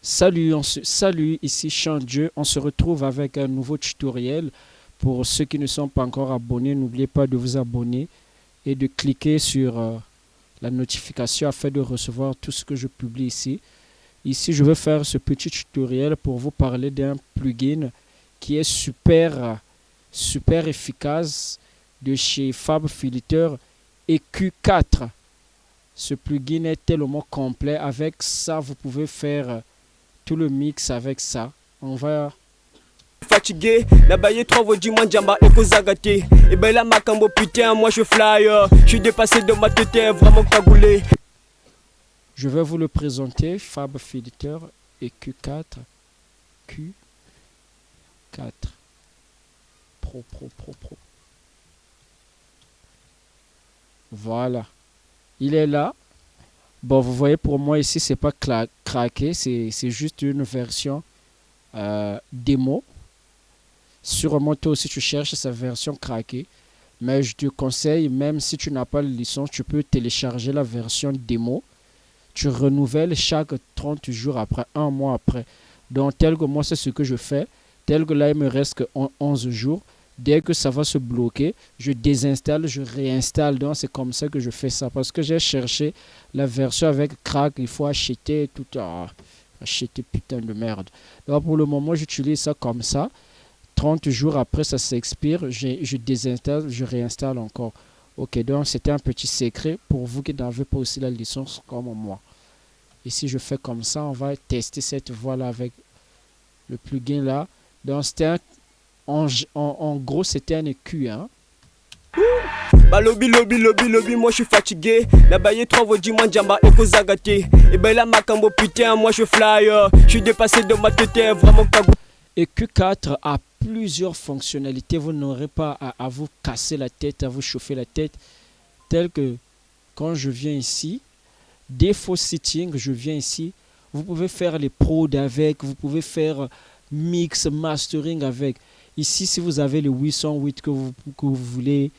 Salut, ici Dieu. On se retrouve avec un nouveau tutoriel. Pour ceux qui ne sont pas encore abonnés, n'oubliez pas de vous abonner et de cliquer sur la notification afin de recevoir tout ce que je publie ici. Ici, je vais faire ce petit tutoriel pour vous parler d'un plugin qui est super efficace de chez FabFilter et Q4. Ce plugin est tellement complet. Avec ça, vous pouvez faire tout le mix avec ça. On va fatigué, la baillée trop vaut dimanche jamba et kozagate. Et ben là makambo putain, moi je fly, je suis dépassé de ma tête, vraiment cagoulé. Je vais vous le présenter, FabFilter et Q4. Q4 Pro. Voilà. Il est là. Bon, vous voyez, pour moi ici, c'est pas craqué, c'est juste une version démo. Sûrement, toi aussi, tu cherches sa version craquée. Mais je te conseille, même si tu n'as pas la licence, tu peux télécharger la version démo. Tu renouvelles chaque 30 jours après, un mois après. Donc, tel que moi, c'est ce que je fais. Tel que là, il me reste que 11 jours. Dès que ça va se bloquer, je désinstalle, je réinstalle. Donc, c'est comme ça que je fais ça. Parce que j'ai cherché la version avec crack. Il faut acheter tout. Acheter putain de merde. Donc, pour le moment, j'utilise ça comme ça. 30 jours après, ça s'expire. Je désinstalle, je réinstalle encore. Ok, donc c'était un petit secret pour vous qui n'avez pas aussi la licence comme moi. Ici, je fais comme ça. On va tester cette voie-là avec le plugin là. Donc, c'était en gros, c'était un EQ. Hein. Bah lobby, moi je suis fatigué. La baillée trop vaut dimanche jamba et kozagate. Et ben là makambo putain, moi je fly, je suis dépassé de ma tête, vraiment cagoulé. Et Q4 a plusieurs fonctionnalités. Vous n'aurez pas à vous casser la tête, à vous chauffer la tête. Tel que quand je viens ici, défaut setting, je viens ici. Vous pouvez faire les prods avec, vous pouvez faire mix, mastering avec. Ici, si vous avez le 808 que vous voulez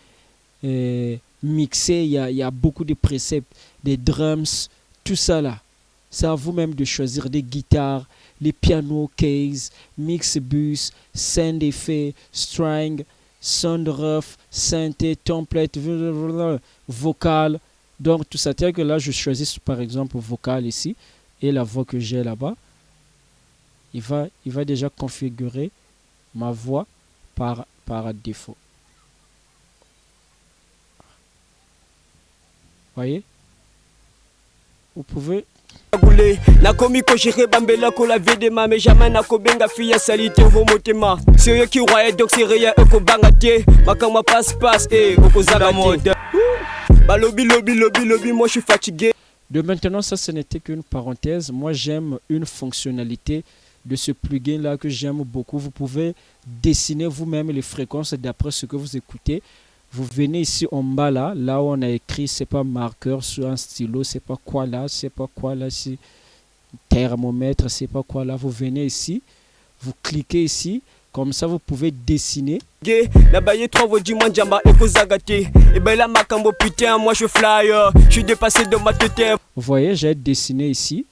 mixer, il y a beaucoup de préceptes, des drums, tout ça là. C'est à vous-même de choisir des guitares, les pianos, case, mix bus, sound effet, string, sound rough, synthé, template, vocal. Donc tout ça, tel que là je choisis par exemple vocal ici et la voix que j'ai là-bas. Il va déjà configurer ma voix par défaut. Voyez? Vous pouvez na komi ko jere bambela ko la vie de ma mais jamais na ko benga fia salite homotema sérieux qui roye donc sérieux ko bangate makama passe et ko zagate ba lobby moi je suis fatigué. De maintenant, ça ce n'était qu'une parenthèse. Moi j'aime une fonctionnalité de ce plugin là que j'aime beaucoup. Vous pouvez dessiner vous-même les fréquences d'après ce que vous écoutez. Vous venez ici en bas là où on a écrit, c'est pas marqueur sur un stylo, c'est pas quoi là, c'est thermomètre, c'est pas quoi là. Vous venez ici, vous cliquez ici, comme ça vous pouvez dessiner. La baillée trop vaut dimanche jamba et kozagate. Et ben là makambo putain, moi je fly, je suis dépassé de ma tête. Vous voyez, j'ai dessiné ici,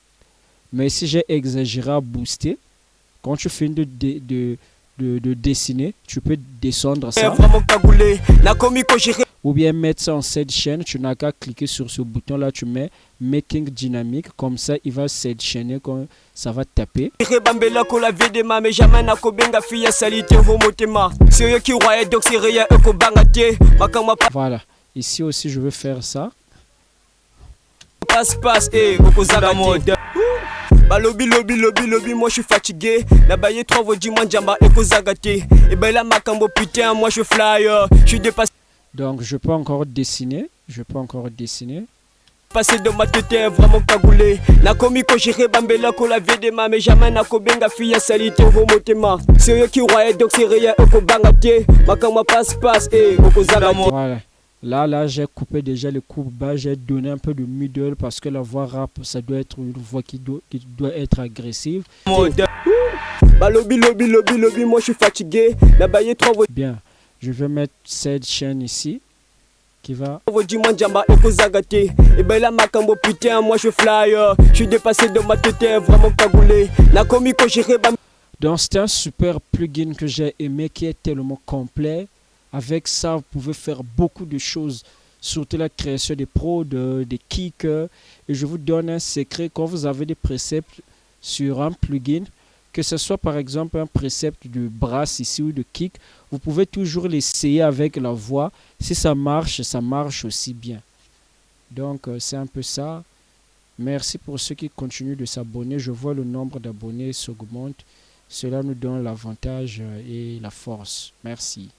mais ici j'ai exagéré à booster. Quand tu finis de dessiner, tu peux descendre ça ou bien mettre ça en cette chaîne. Tu n'as qu'à cliquer sur ce bouton là, tu mets making dynamique, comme ça il va cette chaîner quand ça va taper. Voilà, ici aussi je vais faire ça. Bah lobby, moi je suis fatigué. La baillée trop vaut dimanche jamba et kozagate. Et ben là makambo putain, moi je fly, je suis dépassé. Donc je peux encore dessiner. Passé de ma tête, vraiment cagoulé. Na komi ko jere bambela ko la vie de ma mais jamais na ko benga fia salite homotema. Sérieux qui roye donc sérieux ko bangate. Makama passe et ko zagate. Voilà. Là, j'ai coupé déjà le coupe bas, j'ai donné un peu de middle parce que la voix rap, ça doit être une voix qui doit être agressive. Bah lobby, moi je suis fatigué. La baillée trop. Bien, je vais mettre cette chaîne ici. qui va... Dis-moi Djamba et Kozagate. Et ben là Makambo putain moi je fly. Je suis dépassé de ma tête vraiment cagoulé. Nakomi ko j'irai bam. Donc c'est un super plugin que j'ai aimé qui est tellement complet. Avec ça vous pouvez faire beaucoup de choses. Surtout la création des prods, des kicks. Et je vous donne un secret quand vous avez des préceptes sur un plugin. Que ce soit par exemple un précepte de brass ici ou de kick, vous pouvez toujours l'essayer avec la voix. Si ça marche aussi bien. Donc c'est un peu ça. Merci pour ceux qui continuent de s'abonner. Je vois le nombre d'abonnés s'augmente. Cela nous donne l'avantage et la force. Merci.